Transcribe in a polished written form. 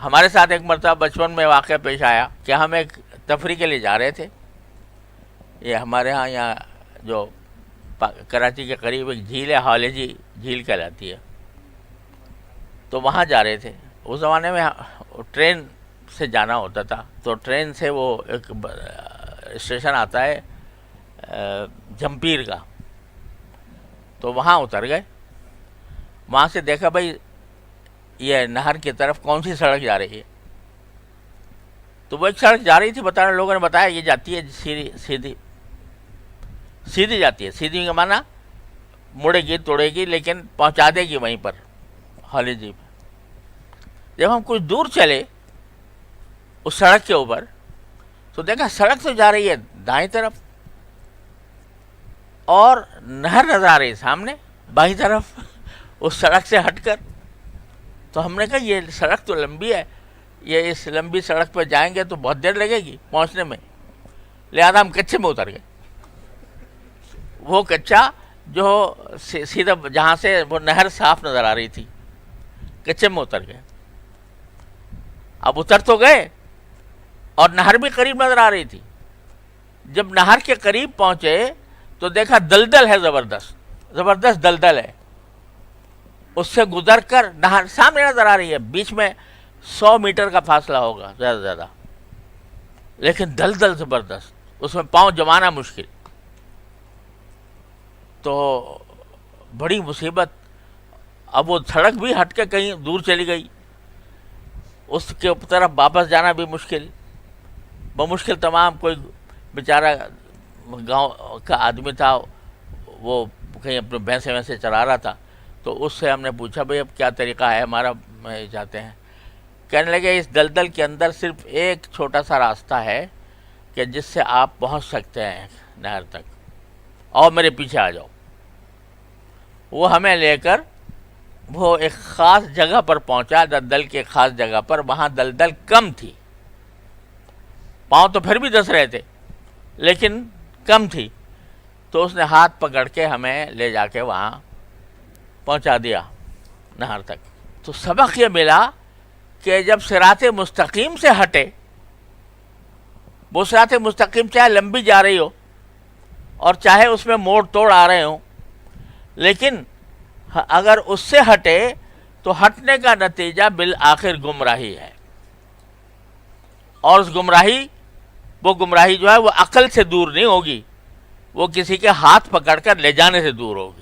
ہمارے ساتھ ایک مرتبہ بچپن میں واقعہ پیش آیا کہ ہم ایک تفریح کے لیے جا رہے تھے. یہ ہمارے ہاں یہاں جو کراچی کے قریب ایک جھیل ہے، ہالجی جھیل کہلاتی ہے، تو وہاں جا رہے تھے. اس زمانے میں ٹرین سے جانا ہوتا تھا، تو ٹرین سے وہ ایک اسٹیشن آتا ہے جھمپیر کا، تو وہاں اتر گئے. وہاں سے دیکھا بھائی یہ نہر کی طرف کون سی سڑک جا رہی ہے، تو وہ ایک سڑک جا رہی تھی، بتانے لوگوں نے بتایا یہ جاتی ہے سیدھی سیدھی جاتی ہے. سیدھی کا معنی مڑے گی توڑے گی لیکن پہنچا دے گی وہیں پر ہالی جی میں. جب ہم کچھ دور چلے اس سڑک کے اوپر تو دیکھا سڑک تو جا رہی ہے دائیں طرف اور نہر نظر آ رہی ہے سامنے بائیں طرف اس سڑک سے ہٹ کر. تو ہم نے کہا یہ سڑک تو لمبی ہے، یہ اس لمبی سڑک پہ جائیں گے تو بہت دیر لگے گی پہنچنے میں، لہذا ہم کچے میں اتر گئے. وہ کچا جو سیدھا جہاں سے وہ نہر صاف نظر آ رہی تھی، کچے میں اتر گئے. اب اتر تو گئے اور نہر بھی قریب نظر آ رہی تھی. جب نہر کے قریب پہنچے تو دیکھا دلدل ہے، زبردست دلدل ہے. اس سے گزر کر نہر سامنے نظر آ رہی ہے، بیچ میں 100 میٹر کا فاصلہ ہوگا زیادہ سے زیادہ، لیکن دلدل زبردست، اس میں پاؤں جمانا مشکل. تو بڑی مصیبت. اب وہ سڑک بھی ہٹ کے کہیں دور چلی گئی، اس کے طرف واپس جانا بھی مشکل بمشکل تمام. کوئی بیچارہ گاؤں کا آدمی تھا، وہ کہیں اپنے بھینسے ویسے چلا رہا تھا، تو اس سے ہم نے پوچھا بھئی اب کیا طریقہ ہے ہمارا، چاہتے ہیں. کہنے لگے اس دلدل کے اندر صرف ایک چھوٹا سا راستہ ہے کہ جس سے آپ پہنچ سکتے ہیں نہر تک، اور میرے پیچھے آ جاؤ. وہ ہمیں لے کر وہ ایک خاص جگہ پر پہنچا، دلدل کی ایک خاص جگہ پر. وہاں دلدل کم تھی، پاؤں تو پھر بھی دس رہے تھے لیکن کم تھی. تو اس نے ہاتھ پکڑ کے ہمیں لے جا کے وہاں پہنچا دیا نہر تک. تو سبق یہ ملا کہ جب صراط مستقیم سے ہٹے، وہ صراط مستقیم چاہے لمبی جا رہی ہو اور چاہے اس میں موڑ توڑ آ رہے ہوں، لیکن اگر اس سے ہٹے تو ہٹنے کا نتیجہ بالآخر گمراہی ہے. اور اس گمراہی جو ہے وہ عقل سے دور نہیں ہوگی، وہ کسی کے ہاتھ پکڑ کر لے جانے سے دور ہوگی.